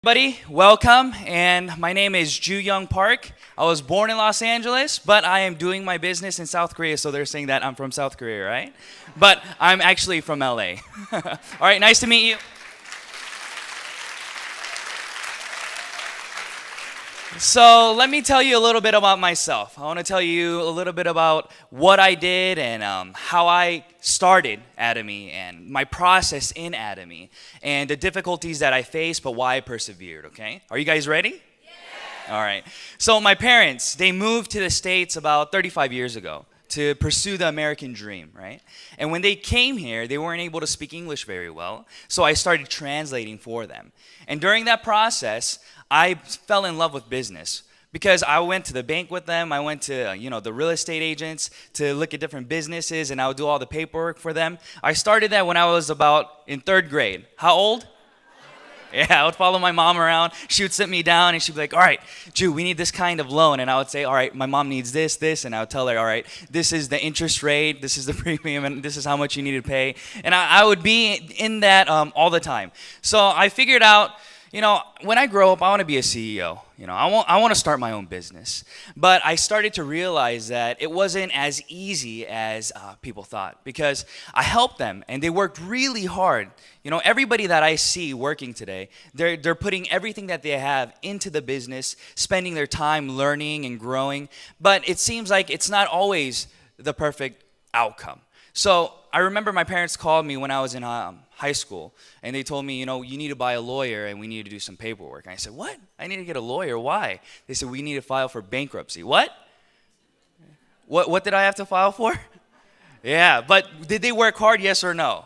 Everybody, welcome, and my name is Ju Young Park. I was born in Los Angeles, but I am doing my business in South Korea, so they're saying that I'm from South Korea, right? But I'm actually from LA. All right, nice to meet you. So let me tell you a little bit about myself. I want to tell you a little bit about what I did and how I started Atomy and my process in Atomy and the difficulties that I faced, but why I persevered, okay? Are you guys ready? Yeah. All right. So my parents, they moved to the States about 35 years ago to pursue the American dream, right? And when they came here, they weren't able to speak English very well, so I started translating for them. And during that process, I fell in love with business because I went to the bank with them. I went to, the real estate agents to look at different businesses, and I would do all the paperwork for them. I started that when I was about in third grade. How old? Yeah, I would follow my mom around. She would sit me down and she'd be like, all right, Ju, we need this kind of loan. And I would say, all right, my mom needs this. And I would tell her, all right, this is the interest rate, this is the premium, and this is how much you need to pay. And I would be in that all the time. So I figured out, when I grow up, I want to be a CEO. I want to start my own business. But I started to realize that it wasn't as easy as people thought because I helped them and they worked really hard. Everybody that I see working today, they're putting everything that they have into the business, spending their time learning and growing. But it seems like it's not always the perfect outcome. So I remember my parents called me when I was in high school, and they told me, you need to buy a lawyer and we need to do some paperwork. And I said, what? I need to get a lawyer? Why? They said, we need to file for bankruptcy. What? What did I have to file for? Yeah, but did they work hard, yes or no?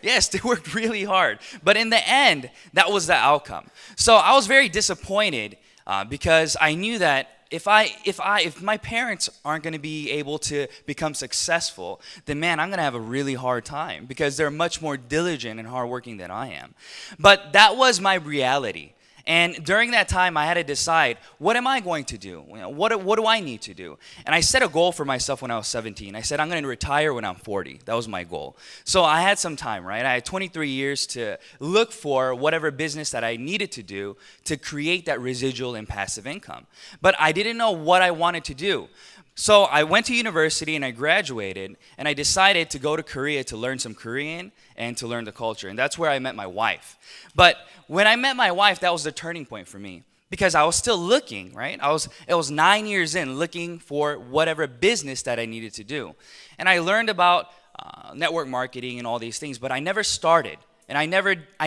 Yes, they worked really hard. But in the end, that was the outcome. So I was very disappointed because I knew that if my parents aren't going to be able to become successful, then man, I'm going to have a really hard time because they're much more diligent and hardworking than I am. But that was my reality. And during that time, I had to decide, what am I going to do? What do I need to do? And I set a goal for myself when I was 17. I said, I'm going to retire when I'm 40. That was my goal. So I had some time, right? I had 23 years to look for whatever business that I needed to do to create that residual and passive income. But I didn't know what I wanted to do. So I went to university and I graduated, and I decided to go to Korea to learn some Korean and to learn the culture. And that's where I met my wife. But when I met my wife, that was the turning point for me because I was still looking, right? It was 9 years in looking for whatever business that I needed to do. And I learned about network marketing and all these things, but I never started. And I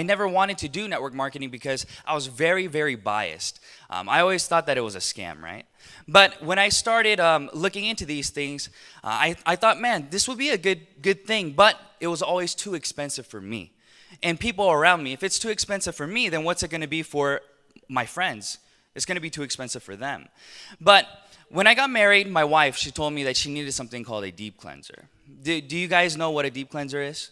never wanted to do network marketing because I was very, very biased. I always thought that it was a scam, right? But when I started looking into these things, I thought, man, this would be a good thing, but it was always too expensive for me. And people around me, if it's too expensive for me, then what's it going to be for my friends? It's going to be too expensive for them. But when I got married, my wife, she told me that she needed something called a deep cleanser. Do you guys know what a deep cleanser is?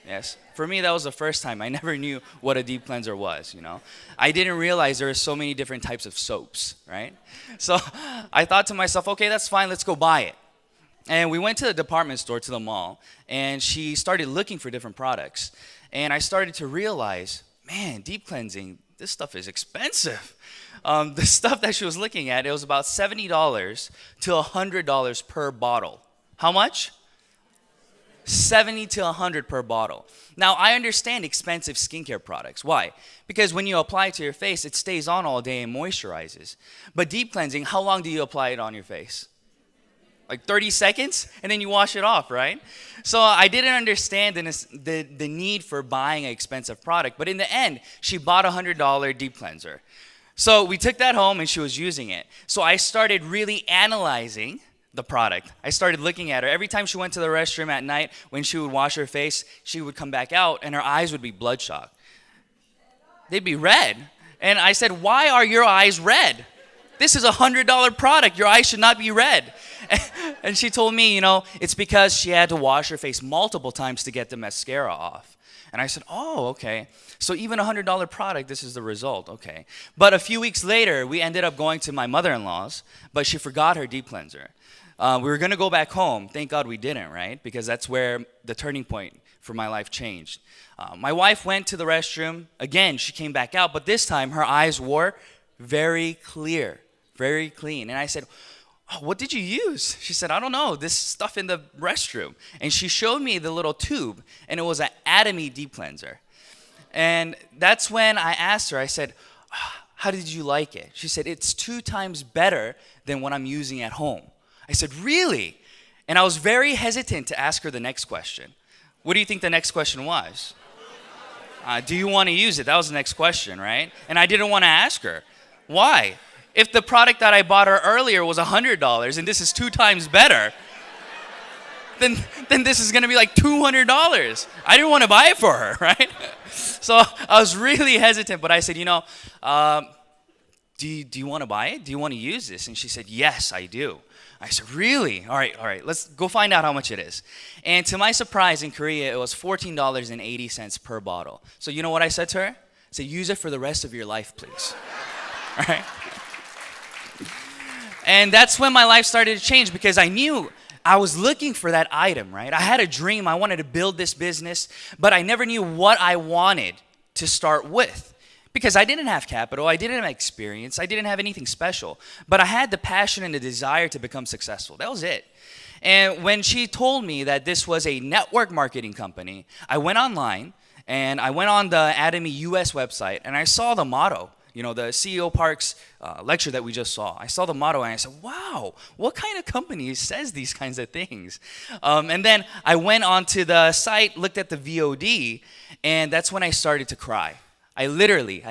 Yes. For me, that was the first time. I never knew what a deep cleanser was, I didn't realize there are so many different types of soaps, right? So I thought to myself, okay, that's fine, let's go buy it. And we went to the department store, to the mall, and she started looking for different products. And I started to realize, man, deep cleansing, this stuff is expensive. The stuff that she was looking at, it was about $70 to $100 per bottle. How much? 70 to 100 per bottle. Now, I understand expensive skincare products. Why? Because when you apply it to your face, it stays on all day and moisturizes. But deep cleansing, how long do you apply it on your face? Like 30 seconds? And then you wash it off, right? So I didn't understand the need for buying an expensive product. But in the end, she bought a $100 deep cleanser. So we took that home and she was using it. So I started really analyzing the product. I started looking at her. Every time she went to the restroom at night, when she would wash her face, she would come back out and her eyes would be bloodshot. They'd be red. And I said, why are your eyes red? This is a $100 product. Your eyes should not be red. And she told me, it's because she had to wash her face multiple times to get the mascara off. And I said, oh, okay. So even a $100 product, this is the result. Okay. But a few weeks later, we ended up going to my mother-in-law's, but she forgot her deep cleanser. We were going to go back home. Thank God we didn't, right? Because that's where the turning point for my life changed. My wife went to the restroom. Again, she came back out, but this time her eyes were very clear, very clean. And I said, "Oh, what did you use?" She said, "I don't know, this stuff in the restroom." And she showed me the little tube, and it was an Atomy deep cleanser. And that's when I asked her, I said, "How did you like it?" She said, "It's 2 times better than what I'm using at home." I said, "Really?" And I was very hesitant to ask her the next question. What do you think the next question was? Do you want to use it? That was the next question, right? And I didn't want to ask her. Why? If the product that I bought her earlier was $100 and this is 2 times better, then this is going to be like $200. I didn't want to buy it for her, right? So I was really hesitant, but I said, do you want to buy it? Do you want to use this? And she said, "Yes, I do." I said, "Really? All right, let's go find out how much it is." And to my surprise, in Korea, it was $14.80 per bottle. So you know what I said to her? I said, "Use it for the rest of your life, please." All right? And that's when my life started to change, because I knew I was looking for that item, right? I had a dream. I wanted to build this business, but I never knew what I wanted to start with, because I didn't have capital, I didn't have experience, I didn't have anything special, but I had the passion and the desire to become successful. That was it. And when she told me that this was a network marketing company, I went online and I went on the Atomy US website and I saw the motto. The CEO Park's lecture that we just saw. I saw the motto and I said, "Wow, what kind of company says these kinds of things?" And then I went onto the site, looked at the VOD, and that's when I started to cry. I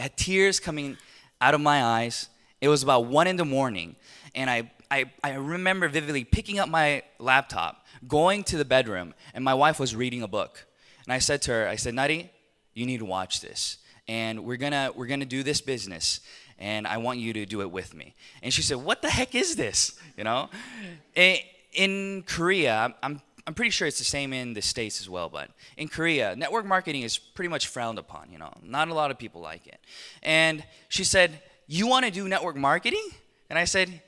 had tears coming out of my eyes. It was about 1 a.m, and I remember vividly picking up my laptop, going to the bedroom, and my wife was reading a book. And I said to her, "Nari, you need to watch this. And we're gonna do this business, and I want you to do it with me." And she said, "What the heck is this?" In Korea, I'm pretty sure it's the same in the States as well, but in Korea, network marketing is pretty much frowned upon. Not a lot of people like it. And she said, "You want to do network marketing?" And I said,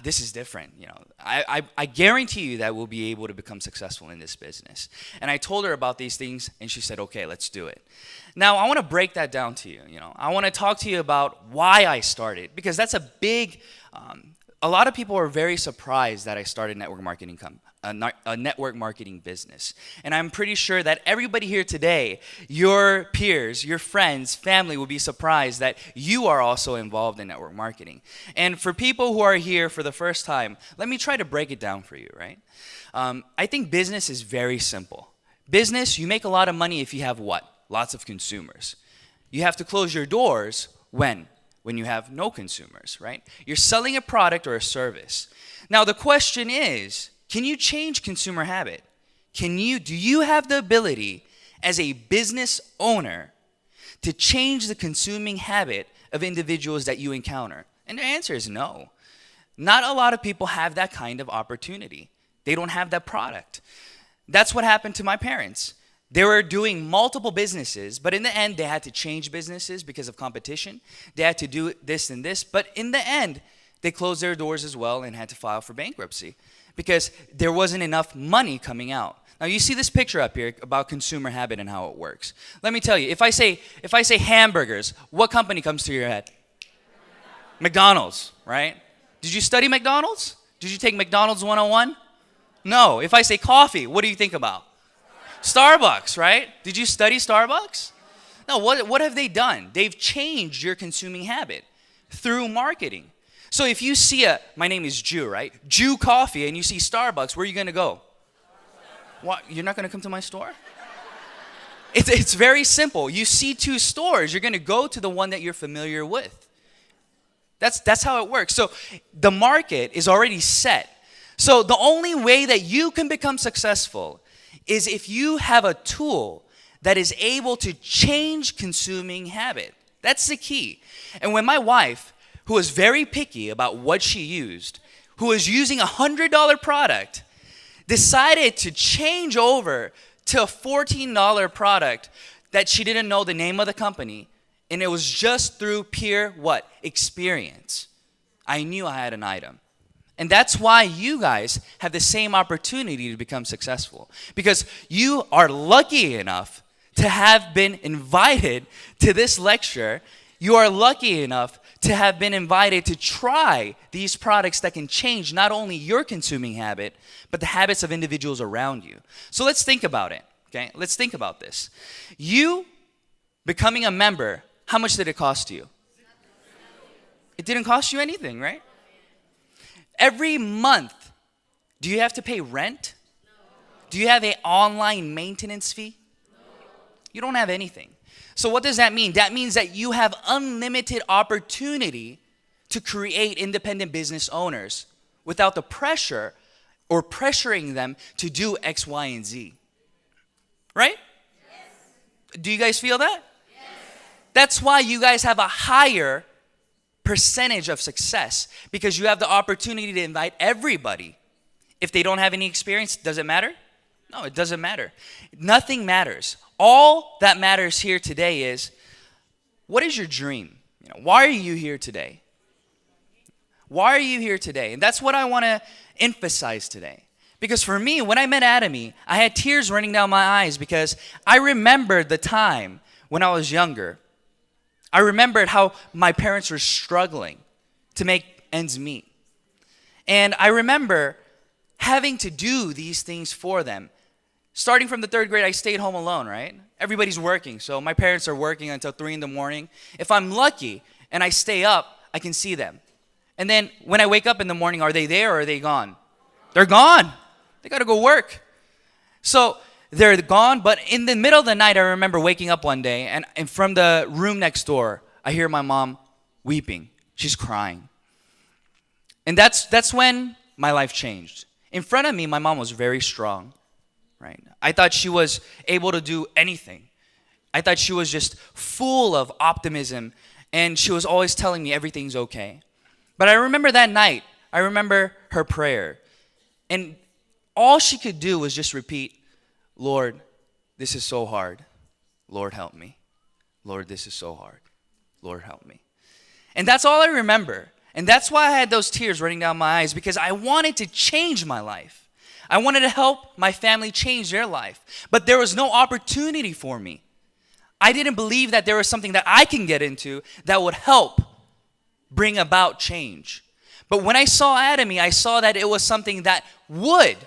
"This is different. I guarantee you that we'll be able to become successful in this business." And I told her about these things, and she said, "Okay, let's do it." Now, I want to break that down to you. I want to talk to you about why I started, because that's a big. A lot of people are very surprised that I started a network marketing business. And I'm pretty sure that everybody here today, your peers, your friends, family, will be surprised that you are also involved in network marketing. And for people who are here for the first time, let me try to break it down for you, right? I think business is very simple. Business, you make a lot of money if you have what? Lots of consumers. You have to close your doors when? When you have no consumers, right? You're selling a product or a service. Now the question is, can you change consumer habit? Do you have the ability as a business owner to change the consuming habit of individuals that you encounter? And the answer is no. Not a lot of people have that kind of opportunity. They don't have that product. That's what happened to my parents. They were doing multiple businesses, but in the end, they had to change businesses because of competition. They had to do this and this, but in the end, they closed their doors as well and had to file for bankruptcy because there wasn't enough money coming out. Now, you see this picture up here about consumer habit and how it works. Let me tell you, if I say hamburgers, what company comes to your head? McDonald's, right? Did you study McDonald's? Did you take McDonald's 101? No. If I say coffee, what do you think about? Starbucks, right? Did you study Starbucks? No, what have they done? They've changed your consuming habit through marketing. So if you see my name is Jew, right? Jew coffee, and you see Starbucks, where are you going to go? What? You're not going to come to my store? It's very simple. You see 2 stores, you're going to go to the one that you're familiar with. That's how it works. So the market is already set. So the only way that you can become successful is if you have a tool that is able to change consuming habit. That's the key. And when my wife, who was very picky about what she used, who was using a $100 product, decided to change over to a $14 product that she didn't know the name of the company, and it was just through pure what? Experience. I knew I had an item. And that's why you guys have the same opportunity to become successful. Because you are lucky enough to have been invited to this lecture. You are lucky enough to have been invited to try these products that can change not only your consuming habit, but the habits of individuals around you. So let's think about it, okay? Let's think about this. You becoming a member, how much did it cost you? It didn't cost you anything, right? Every month, do you have to pay rent? Do you have an online maintenance fee? You don't have anything. So what does that mean? That means that you have unlimited opportunity to create independent business owners without the pressure or pressuring them to do X, Y, and Z. Right? Yes. Do you guys feel that? Yes. That's why you guys have a higher percentage of success, because you have the opportunity to invite everybody. If they don't have any experience, does it matter? No, it doesn't matter. Nothing matters. All that matters here today is, what is your dream? Why are you here today? Why are you here today? And that's what I want to emphasize today. Because for me, when I met Atomy, I had tears running down my eyes because I remembered the time when I was younger. I remembered how my parents were struggling to make ends meet. And I remember having to do these things for them. Starting from the 3rd grade, I stayed home alone, right? Everybody's working, so my parents are working until 3 in the morning. If I'm lucky and I stay up, I can see them. And then when I wake up in the morning, are they there or are they gone? They're gone. They got to go work. So they're gone, but in the middle of the night, I remember waking up one day, and from the room next door, I hear my mom weeping. She's crying. And that's when my life changed. In front of me, my mom was very strong, right? I thought she was able to do anything. I thought she was just full of optimism, and she was always telling me everything's okay. But I remember that night, I remember her prayer, and all she could do was just repeat, Lord, this is so hard. Lord, help me. Lord, this is so hard. Lord, help me. And that's all I remember. And that's why I had those tears running down my eyes, because I wanted to change my life. I wanted to help my family change their life. But there was no opportunity for me. I didn't believe that there was something that I can get into that would help bring about change. But when I saw Atomy, I saw that it was something that would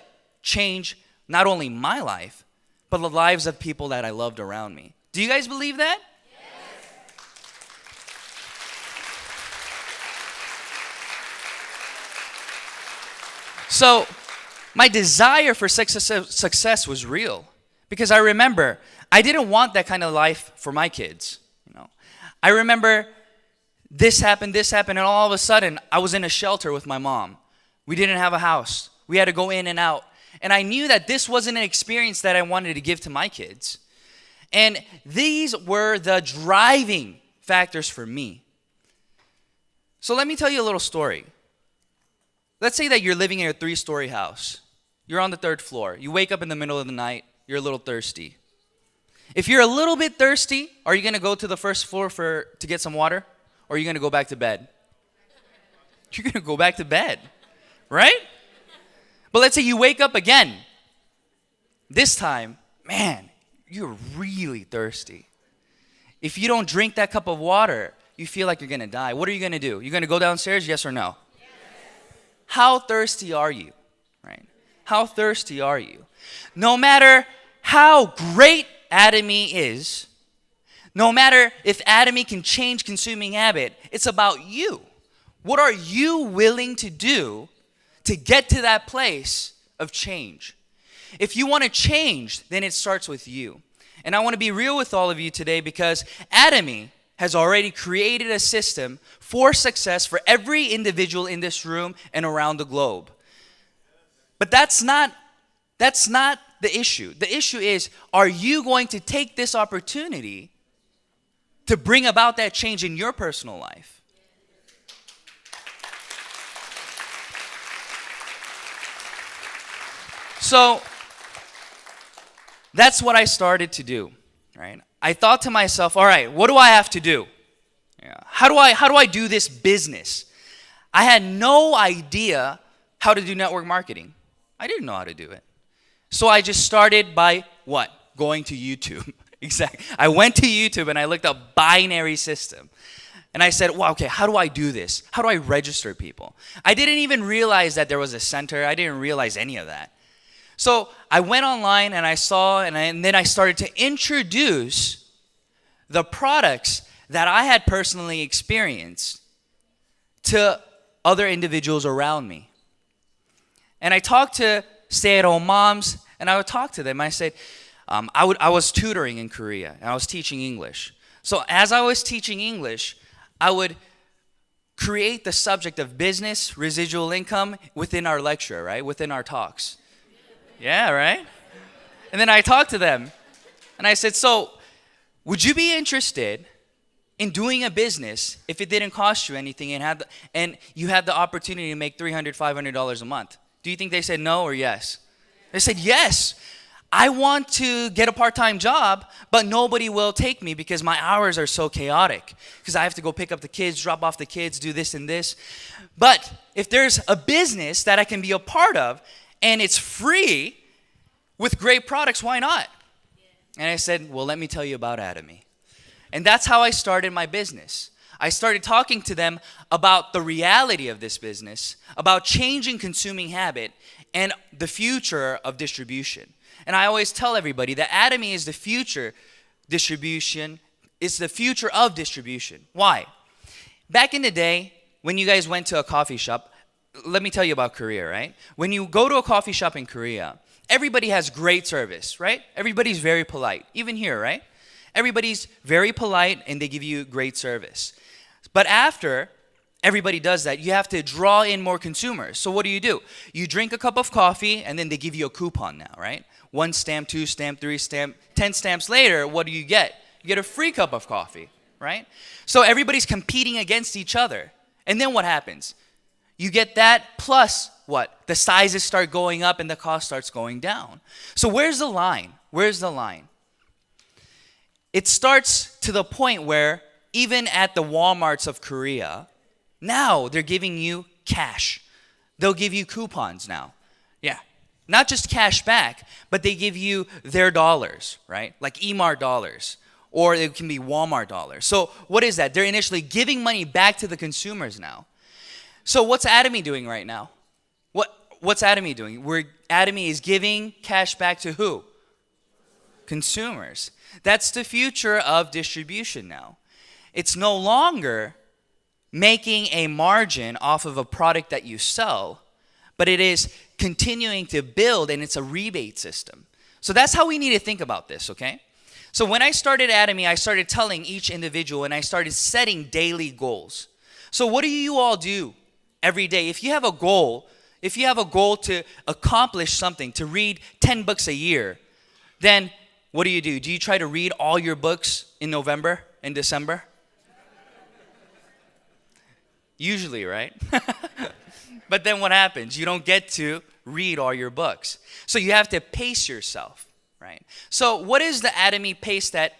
change not only my life, but the lives of people that I loved around me. Do you guys believe that? Yes. So, my desire for success was real, because I remember I didn't want that kind of life for my kids. I remember this happened, and all of a sudden, I was in a shelter with my mom. We didn't have a house. We had to go in and out. And I knew that this wasn't an experience that I wanted to give to my kids. And these were the driving factors for me. So let me tell you a little story. Let's say that you're living in a 3-story house. You're on the 3rd floor. You wake up in the middle of the night. You're a little thirsty. If you're a little bit thirsty, are you going to go to the 1st floor to get some water? Or are you going to go back to bed? You're going to go back to bed, right? But let's say you wake up again. This time, man, you're really thirsty. If you don't drink that cup of water, you feel like you're going to die. What are you going to do? You're going to go downstairs, yes or no? Yes. How thirsty are you? Right? How thirsty are you? No matter how great Atomy is, no matter if Atomy can change consuming habit, it's about you. What are you willing to do to get to that place of change? If you want to change, then it starts with you. And I want to be real with all of you today, because Atomy has already created a system for success for every individual in this room and around the globe. But that's not the issue. The issue is, are you going to take this opportunity to bring about that change in your personal life? So that's what I started to do, right? I thought to myself, all right, what do I have to do? How do I do this business? I had no idea how to do network marketing. I didn't know how to do it. So I just started by what? Going to YouTube. Exactly. I went to YouTube and I looked up binary system. And I said, wow, okay, how do I do this? How do I register people? I didn't even realize that there was a center. I didn't realize any of that. So I went online and I saw, and then I started to introduce the products that I had personally experienced to other individuals around me. And I talked to stay-at-home moms, and I would talk to them. I said, I was tutoring in Korea, and I was teaching English. So as I was teaching English, I would create the subject of business, residual income within our lecture, right? Within our talks. Yeah, right? And then I talked to them, and I said, so would you be interested in doing a business if it didn't cost you anything and you had the opportunity to make $300, $500 a month? Do you think they said no or yes? They said yes. I want to get a part-time job, but nobody will take me because my hours are so chaotic. Because I have to go pick up the kids, drop off the kids, do this and this. But if there's a business that I can be a part of and it's free with great products, why not? And I said, well, let me tell you about Atomy. And that's how I started my business. I started talking to them about the reality of this business, about changing consuming habit, and the future of distribution. And I always tell everybody that Atomy is the future distribution, it's the future of distribution. Why? Back in the day, when you guys went to a coffee shop, let me tell you about Korea, right? When you go to a coffee shop in Korea, everybody has great service, right? Everybody's very polite, even here, right? Everybody's very polite and they give you great service. But after everybody does that, you have to draw in more consumers. So what do? You drink a cup of coffee and then they give you a coupon now, right? 1 stamp, 2 stamp, 3 stamp, 10 stamps later, what do you get? You get a free cup of coffee, right? So everybody's competing against each other. And then what happens? You get that plus what? The sizes start going up and the cost starts going down. So where's the line? Where's the line? It starts to the point where even at the Walmarts of Korea, now they're giving you cash. They'll give you coupons now. Yeah. Not just cash back, but they give you their dollars, right? Like Emart dollars, or it can be Walmart dollars. So what is that? They're initially giving money back to the consumers now. So what's Atomy doing right now? What's Atomy doing? Atomy is giving cash back to who? Consumers. That's the future of distribution now. It's no longer making a margin off of a product that you sell, but it is continuing to build, and it's a rebate system. So that's how we need to think about this, okay? So when I started Atomy, I started telling each individual, and I started setting daily goals. So what do you all do every day? If you have a goal to accomplish something, to read 10 books a year, then what do? Do you try to read all your books in November and December? Usually, right? But then what happens? You don't get to read all your books. So you have to pace yourself, right? So what is the Atomy pace that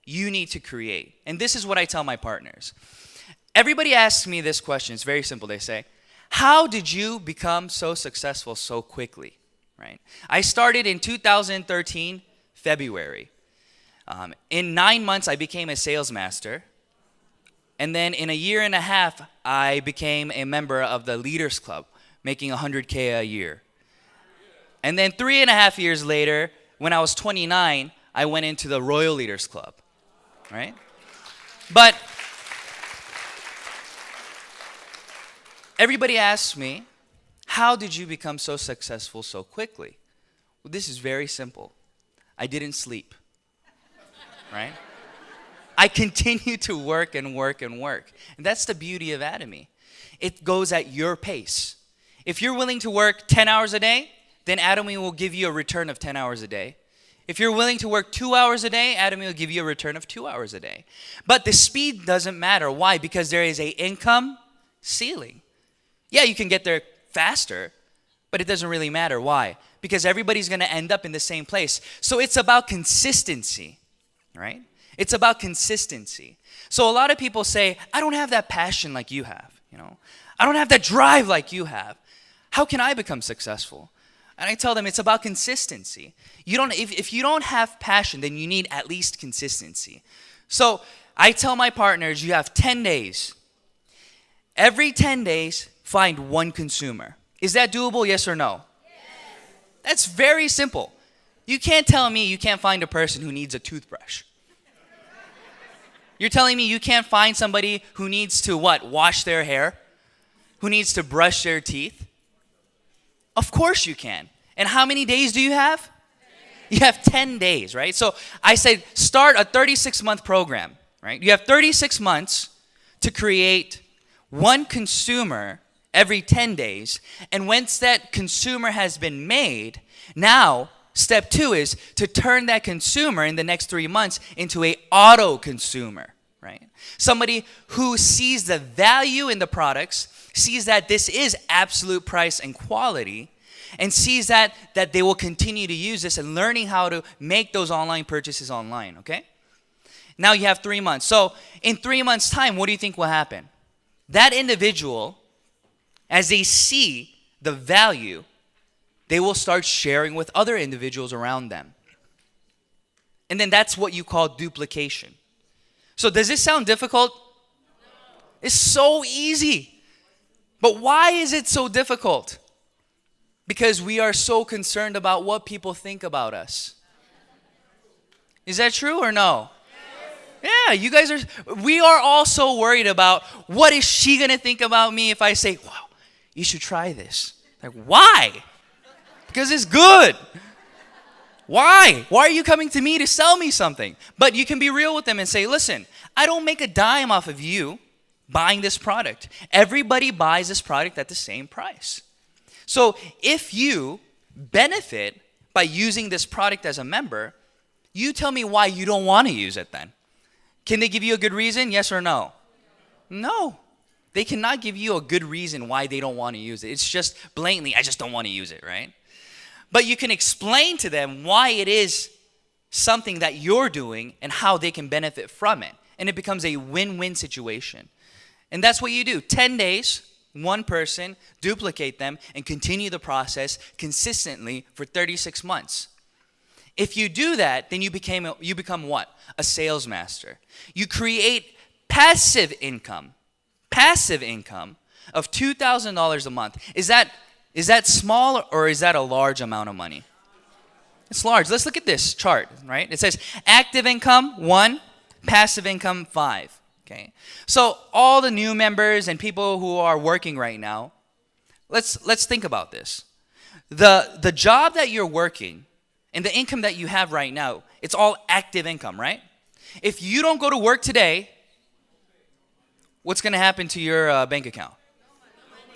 you need to create? And this is what I tell my partners. Everybody asks me this question. It's very simple. They say, how did you become so successful so quickly, right? I started in 2013, February. In 9 months, I became a sales master. And then in a year and a half, I became a member of the Leaders Club, making $100K a year. And then 3.5 years later, when I was 29, I went into the Royal Leaders Club, right? But everybody asks me, how did you become so successful so quickly? Well, this is very simple. I didn't sleep, right? I continue to work and work and work. And that's the beauty of Atomy. It goes at your pace. If you're willing to work 10 hours a day, then Atomy will give you a return of 10 hours a day. If you're willing to work 2 hours a day, Atomy will give you a return of 2 hours a day. But the speed doesn't matter. Why? Because there is an income ceiling. Yeah, you can get there faster, but it doesn't really matter. Why? Because everybody's going to end up in the same place. So it's about consistency, right? It's about consistency. So a lot of people say, I don't have that passion like you have, I don't have that drive like you have. How can I become successful? And I tell them it's about consistency. If you don't have passion, then you need at least consistency. So I tell my partners, you have 10 days. Every 10 days, find one consumer. Is that doable, yes or no? Yes. That's very simple. You can't tell me you can't find a person who needs a toothbrush. You're telling me you can't find somebody who needs to what? Wash their hair? Who needs to brush their teeth? Of course you can. And how many days do you have? 10. You have 10 days, right? So I said start a 36-month program, right? You have 36 months to create one consumer every 10 days. And once that consumer has been made, now step 2 is to turn that consumer in the next 3 months into a auto consumer, right? Somebody who sees the value in the products, sees that this is absolute price and quality, and sees that they will continue to use this and learning how to make those online purchases online, okay? Now you have 3 months. So in 3 months' time, what do you think will happen? That individual, as they see the value, they will start sharing with other individuals around them. And then that's what you call duplication. So does this sound difficult? No. It's so easy. But why is it so difficult? Because we are so concerned about what people think about us. Is that true or no? Yeah, you guys we are all so worried about what is she going to think about me if I say, wow, you should try this. Like, why? Because it's good. Why? Why are you coming to me to sell me something? But you can be real with them and say, listen, I don't make a dime off of you buying this product. Everybody buys this product at the same price. So if you benefit by using this product as a member, you tell me why you don't want to use it then. Can they give you a good reason? Yes or no? No. They cannot give you a good reason why they don't want to use it. It's just blatantly, I just don't want to use it, right? But you can explain to them why it is something that you're doing and how they can benefit from it. And it becomes a win-win situation. And that's what you do. 10 days, one person, duplicate them, and continue the process consistently for 36 months. If you do that, then you become what? A sales master. You create passive income of $2,000 a month. Is that small or is that a large amount of money? It's large. Let's look at this chart, right? It says active income 1, passive income 5. Okay. So all the new members and people who are working right now, let's think about this. The job that you're working and the income that you have right now, it's all active income, right? If you don't go to work today, what's going to happen to your bank account?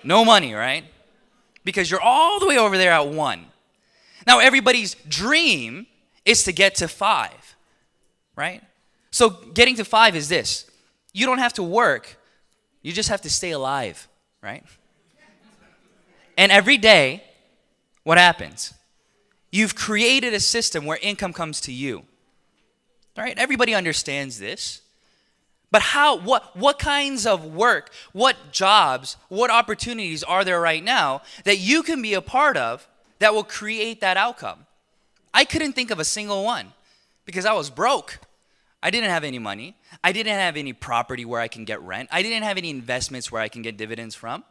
No money, right? Because you're all the way over there at 1. Now, everybody's dream is to get to 5, right? So getting to 5 is this. You don't have to work. You just have to stay alive, right? And every day, what happens? You've created a system where income comes to you. All right? Everybody understands this. But what kinds of work, what jobs, what opportunities are there right now that you can be a part of that will create that outcome? I couldn't think of a single one because I was broke. I didn't have any money. I didn't have any property where I can get rent. I didn't have any investments where I can get dividends from.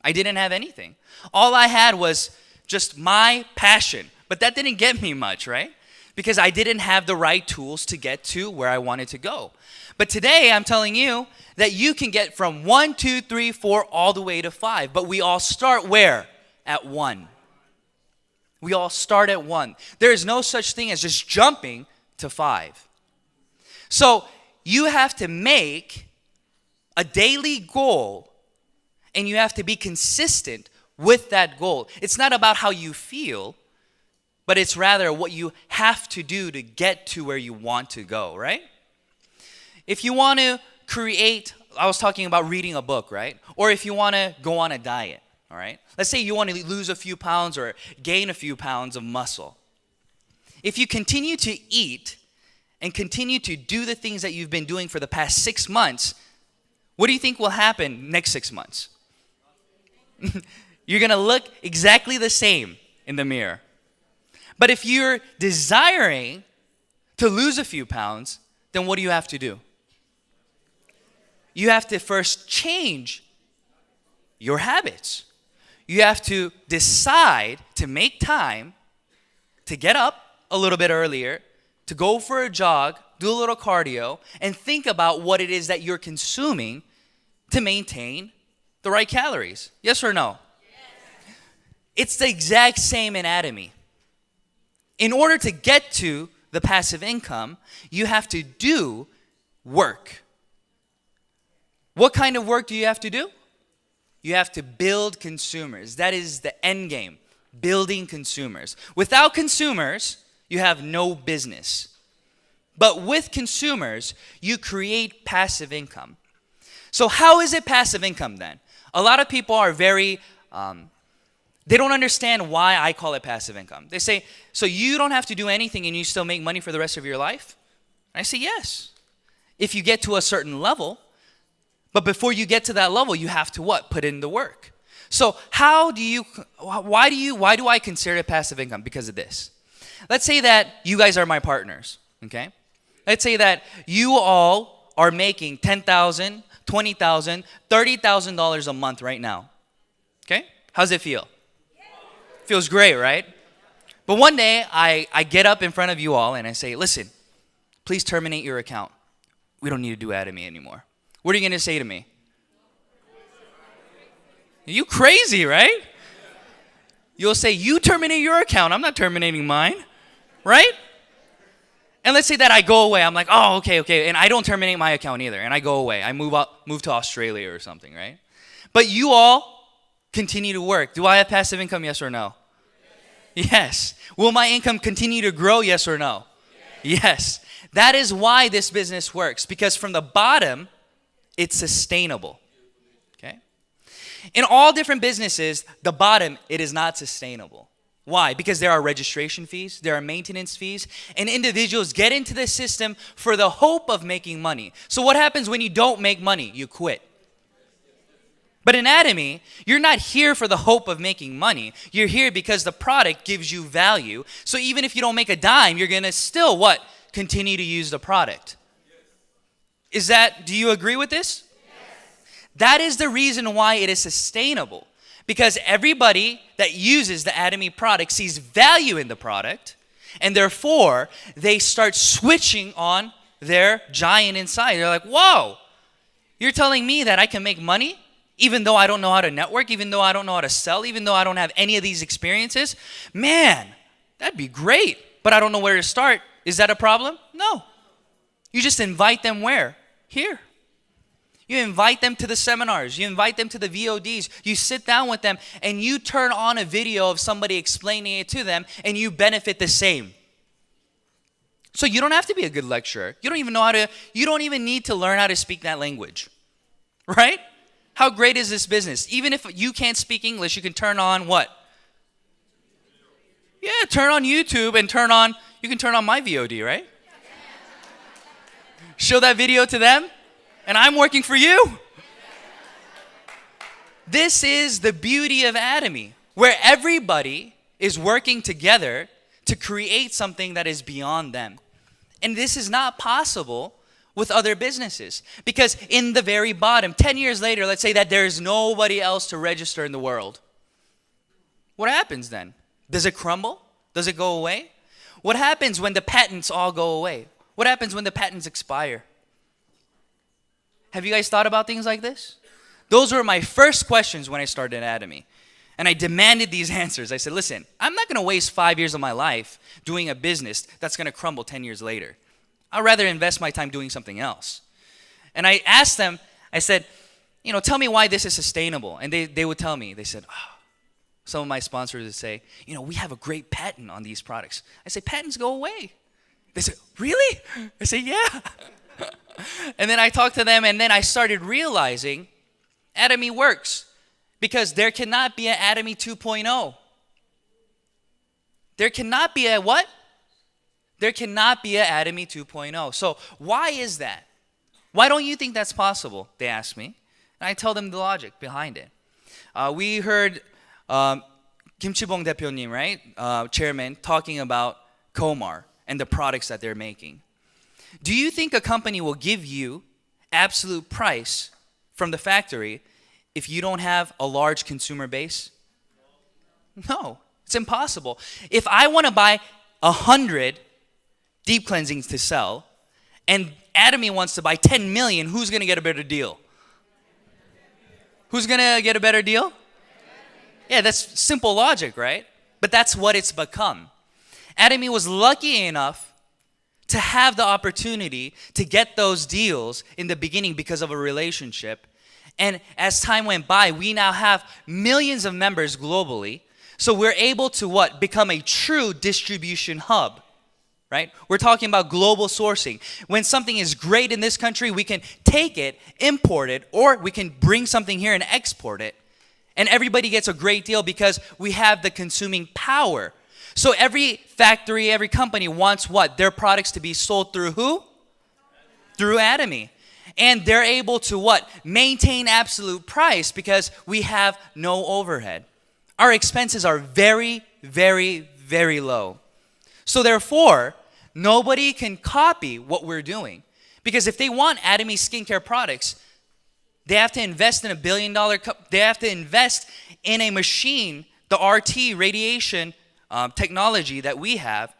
I didn't have anything. All I had was just my passion. But that didn't get me much, right? Because I didn't have the right tools to get to where I wanted to go. But today I'm telling you that you can get from 1, 2, 3, 4 all the way to 5. But we all start where? At 1. We all start at 1. There is no such thing as just jumping to 5. So you have to make a daily goal and you have to be consistent with that goal. It's not about how you feel, but it's rather what you have to do to get to where you want to go, right? If you want to create, I was talking about reading a book, right? Or if you want to go on a diet, all right? Let's say you want to lose a few pounds or gain a few pounds of muscle. If you continue to eat and continue to do the things that you've been doing for the past 6 months, what do you think will happen next 6 months? You're going to look exactly the same in the mirror. But if you're desiring to lose a few pounds, then what do you have to do? You have to first change your habits. You have to decide to make time to get up a little bit earlier, to go for a jog, do a little cardio, and think about what it is that you're consuming to maintain the right calories. Yes or no? Yes. It's the exact same in Atomy. In order to get to the passive income, you have to do work. What kind of work do you have to do? You have to build consumers. That is the end game, building consumers. Without consumers, you have no business. But with consumers, you create passive income. So how is it passive income then? A lot of people are very, they don't understand why I call it passive income. They say, so you don't have to do anything and you still make money for the rest of your life? And I say, yes. If you get to a certain level, but before you get to that level, you have to what? Put in the work. So why do I consider it passive income? Because of this. Let's say that you guys are my partners, okay? Let's say that you all are making $10,000, $20,000, $30,000 a month right now, okay? How's it feel? Feels great, right? But one day, I get up in front of you all and I say, listen, please terminate your account. We don't need to do Atomy anymore. What are you going to say to me? You crazy, right? You'll say, you terminate your account. I'm not terminating mine, right? And let's say that I go away. I'm like, oh, okay. And I don't terminate my account either. And I go away. I move to Australia or something, right? But you all continue to work. Do I have passive income, yes or no? Yes. Will my income continue to grow, yes or no? Yes. That is why this business works. Because from the bottom, it's sustainable. Okay? In all different businesses, the bottom, it is not sustainable. Why? Because there are registration fees, there are maintenance fees, and individuals get into the system for the hope of making money. So what happens when you don't make money? You quit. But in Atomy, you're not here for the hope of making money. You're here because the product gives you value. So even if you don't make a dime, you're going to still what? Continue to use the product. Do you agree with this? Yes. That is the reason why it is sustainable. Because everybody that uses the Atomy product sees value in the product, and therefore they start switching on their giant inside. They're like, whoa, you're telling me that I can make money even though I don't know how to network, even though I don't know how to sell, even though I don't have any of these experiences? Man, that'd be great, but I don't know where to start. Is that a problem? No. You just invite them where? Here. You invite them to the seminars. You invite them to the VODs. You sit down with them and you turn on a video of somebody explaining it to them and you benefit the same. So you don't have to be a good lecturer. You don't even need to learn how to speak that language. Right? How great is this business? Even if you can't speak English, you can turn on what? Yeah, turn on YouTube and you can turn on my VOD, right? Show that video to them, and I'm working for you. This is the beauty of Atomy, where everybody is working together to create something that is beyond them. And this is not possible with other businesses. Because in the very bottom, 10 years later, let's say that there's nobody else to register in the world. What happens then? Does it crumble? Does it go away? What happens when the patents all go away? What happens when the patents expire? Have you guys thought about things like this? Those were my first questions when I started Atomy. And I demanded these answers. I said, listen, I'm not going to waste 5 years of my life doing a business that's going to crumble 10 years later. I'd rather invest my time doing something else. And I asked them, I said, tell me why this is sustainable. And they would tell me. They said, some of my sponsors would say, we have a great patent on these products. I say, patents go away. They said, really? I say, yeah. And then I talked to them, and then I started realizing Atomy works because there cannot be an Atomy 2.0. There cannot be a what? There cannot be an Atomy 2.0. So why is that? Why don't you think that's possible? They ask me. And I tell them the logic behind it. We heard Kim Chi-bong 대표님, right? Chairman, talking about Komar and the products that they're making. Do you think a company will give you absolute price from the factory if you don't have a large consumer base? No, it's impossible. If I want to buy 100 deep cleansings to sell, and Atomy wants to buy 10 million, who's going to get a better deal? Who's going to get a better deal? Yeah, that's simple logic, right? But that's what it's become. Atomy was lucky enough to have the opportunity to get those deals in the beginning because of a relationship. And as time went by, we now have millions of members globally. So we're able to what? Become a true distribution hub, right? We're talking about global sourcing. When something is great in this country, we can take it, import it, or we can bring something here and export it. And everybody gets a great deal because we have the consuming power. So every factory, every company wants what? Their products to be sold through who? Through Atomy. And they're able to what? Maintain absolute price because we have no overhead. Our expenses are very, very, very low. So therefore, nobody can copy what we're doing. Because if they want Atomy skincare products, they have to invest in $1 billion, they have to invest in a machine, the RT radiation technology that we have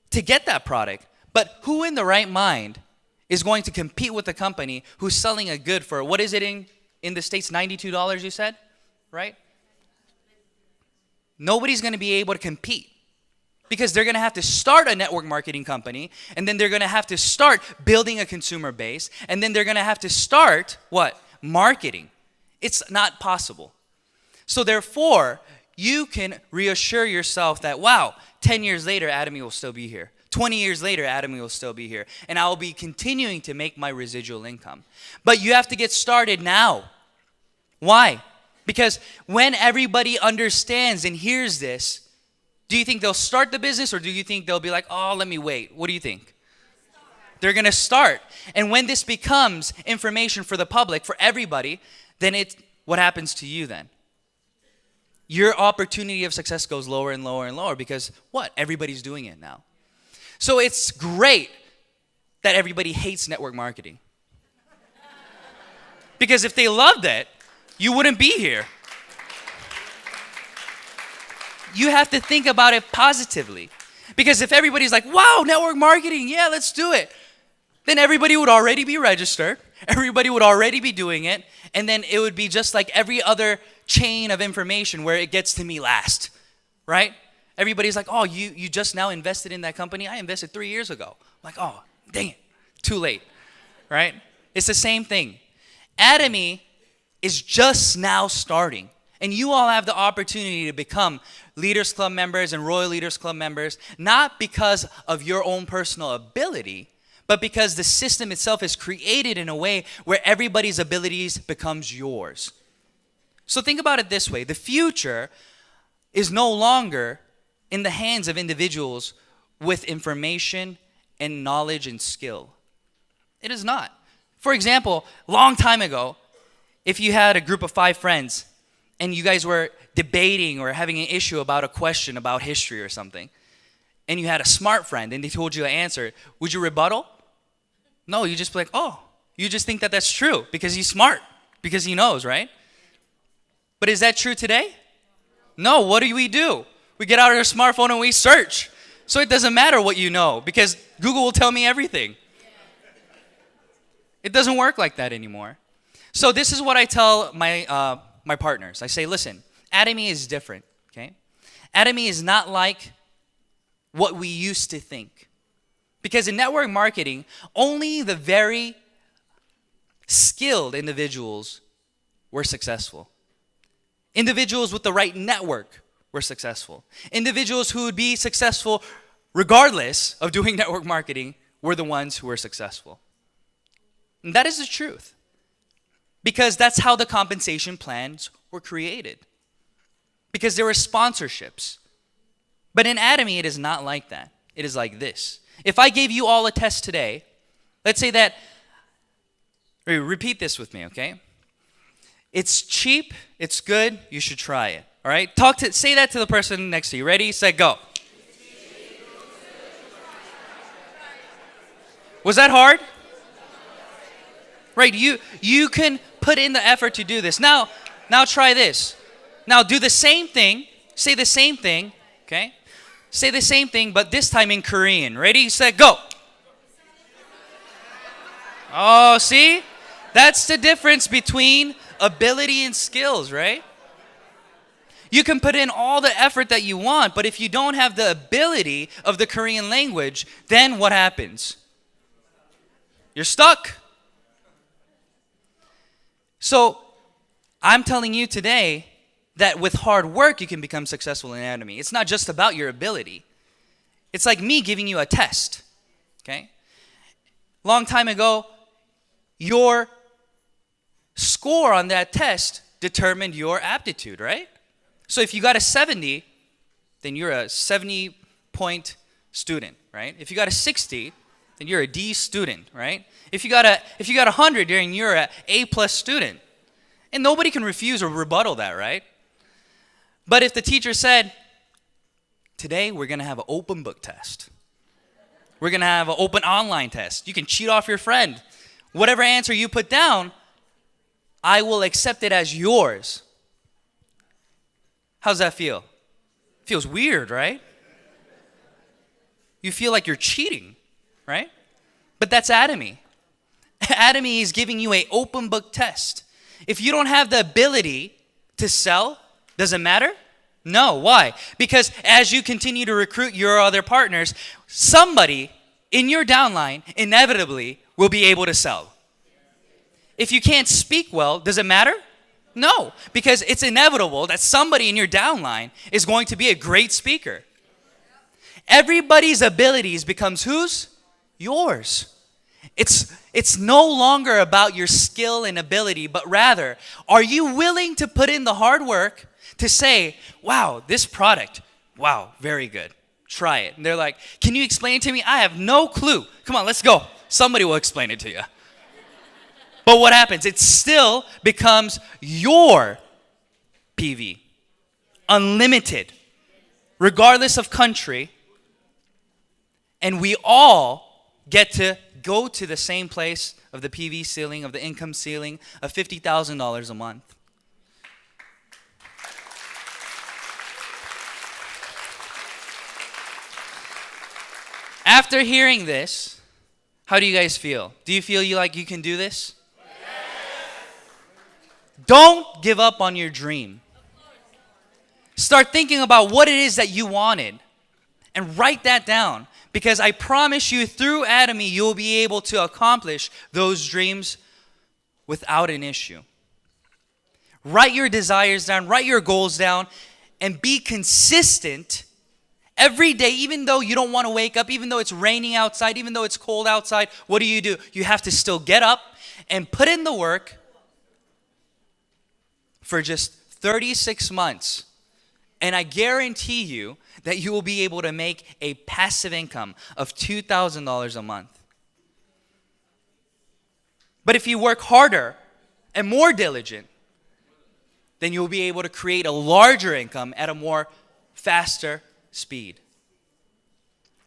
to get that product. But who in the right mind is going to compete with a company who's selling a good for, what is it in the States, $92 you said, right? Nobody's going to be able to compete because they're going to have to start a network marketing company, and then they're going to have to start building a consumer base, and then they're going to have to start what? Marketing. It's not possible. So therefore, you can reassure yourself that, wow, 10 years later, Atomy will still be here. 20 years later, Atomy will still be here. And I will be continuing to make my residual income. But you have to get started now. Why? Because when everybody understands and hears this, do you think they'll start the business or do you think they'll be like, oh, let me wait? What do you think? They're going to start. And when this becomes information for the public, for everybody, then what happens to you then? Your opportunity of success goes lower and lower and lower because what? Everybody's doing it now. So it's great that everybody hates network marketing. Because if they loved it, you wouldn't be here. You have to think about it positively. Because if everybody's like, wow, network marketing, yeah, let's do it. Then everybody would already be registered. Everybody would already be doing it. And then it would be just like every other chain of information where it gets to me last, right? Everybody's like, oh, you just now invested in that company? I invested 3 years ago. I'm like, oh, dang it, too late, right? It's the same thing. Atomy is just now starting. And you all have the opportunity to become Leaders Club members and Royal Leaders Club members, not because of your own personal ability, but because the system itself is created in a way where everybody's abilities becomes yours. So think about it this way. The future is no longer in the hands of individuals with information and knowledge and skill. It is not. For example, a long time ago, if you had a group of 5 friends and you guys were debating or having an issue about a question about history or something, and you had a smart friend and they told you an answer, would you rebuttal? No, you just be like, oh, you just think that that's true because he's smart, because he knows, right? But is that true today? No, what do? We get out our smartphone and we search. So it doesn't matter what you know because Google will tell me everything. It doesn't work like that anymore. So this is what I tell my partners. I say, listen, Atomy is different, okay? Atomy is not like what we used to think. Because in network marketing, only the very skilled individuals were successful. Individuals with the right network were successful. Individuals who would be successful regardless of doing network marketing were the ones who were successful. And that is the truth. Because that's how the compensation plans were created. Because there were sponsorships. But in Atomy, it is not like that. It is like this. If I gave you all a test today, let's say that, repeat this with me, okay? It's cheap, it's good, you should try it. All right? Say that to the person next to you. Ready, set, go. Was that hard? Right, you can put in the effort to do this. Now try this. Now do the same thing. Say the same thing, okay? Say the same thing, but this time in Korean. Ready, set, go. Oh, see? That's the difference between ability and skills, right? You can put in all the effort that you want, but if you don't have the ability of the Korean language, then what happens? You're stuck. So, I'm telling you today that with hard work, you can become successful in Atomy. It's not just about your ability. It's like me giving you a test, okay? Long time ago, your score on that test determined your aptitude, right? So if you got a 70, then you're a 70-point student, right? If you got a 60, then you're a D student, right? If you got a 100, then you're an A+ student. And nobody can refuse or rebuttal that, right? But if the teacher said, today we're going to have an open book test. We're going to have an open online test. You can cheat off your friend. Whatever answer you put down, I will accept it as yours. How's that feel? Feels weird, right? You feel like you're cheating, right? But that's Atomy. Atomy is giving you an open book test. If you don't have the ability to sell, does it matter? No. Why? Because as you continue to recruit your other partners, somebody in your downline inevitably will be able to sell. If you can't speak well, does it matter? No, because it's inevitable that somebody in your downline is going to be a great speaker. Everybody's abilities becomes whose? Yours. It's no longer about your skill and ability, but rather, are you willing to put in the hard work to say, wow, this product, wow, very good. Try it. And they're like, can you explain it to me? I have no clue. Come on, let's go. Somebody will explain it to you. But what happens? It still becomes your PV. Unlimited. Regardless of country. And we all get to go to the same place of the PV ceiling, of the income ceiling, of $50,000 a month. After hearing this, how do you guys feel? Do you feel like you can do this? Don't give up on your dream. Start thinking about what it is that you wanted and write that down, because I promise you through Atomy you'll be able to accomplish those dreams without an issue. Write your desires down, write your goals down, and be consistent every day, even though you don't want to wake up, even though it's raining outside, even though it's cold outside. What do? You have to still get up and put in the work for just 36 months. And I guarantee you that you will be able to make a passive income of $2,000 a month. But if you work harder and more diligent, then you'll be able to create a larger income at a more faster speed.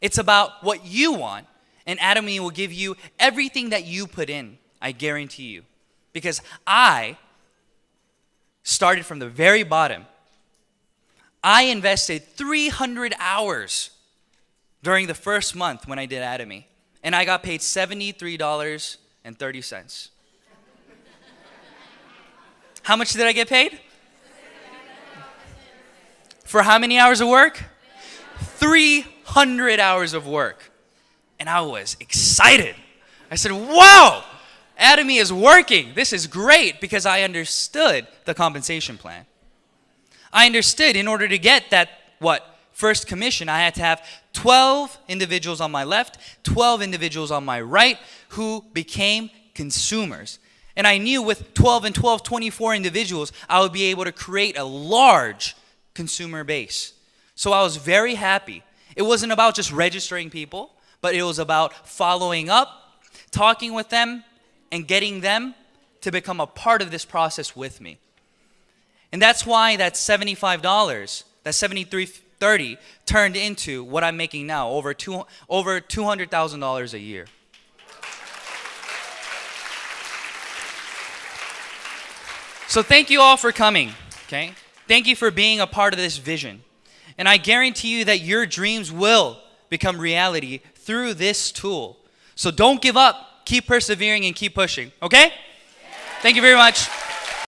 It's about what you want, and Atomy will give you everything that you put in, I guarantee you. Because I started from the very bottom. I invested 300 hours during the first month when I did Atomy, and I got paid $73.30. How much did I get paid? For how many hours of work? 300 hours of work. And I was excited. I said, wow, Atomy is working. This is great, because I understood the compensation plan. I understood in order to get that, first commission, I had to have 12 individuals on my left, 12 individuals on my right who became consumers. And I knew with 12 and 12, 24 individuals, I would be able to create a large consumer base. So I was very happy. It wasn't about just registering people, but it was about following up, talking with them, and getting them to become a part of this process with me. And that's why that $75, that $73.30 turned into what I'm making now, over $200,000 a year. So thank you all for coming, okay? Thank you for being a part of this vision. And I guarantee you that your dreams will become reality through this tool. So don't give up. Keep persevering and keep pushing, okay? Thank you very much.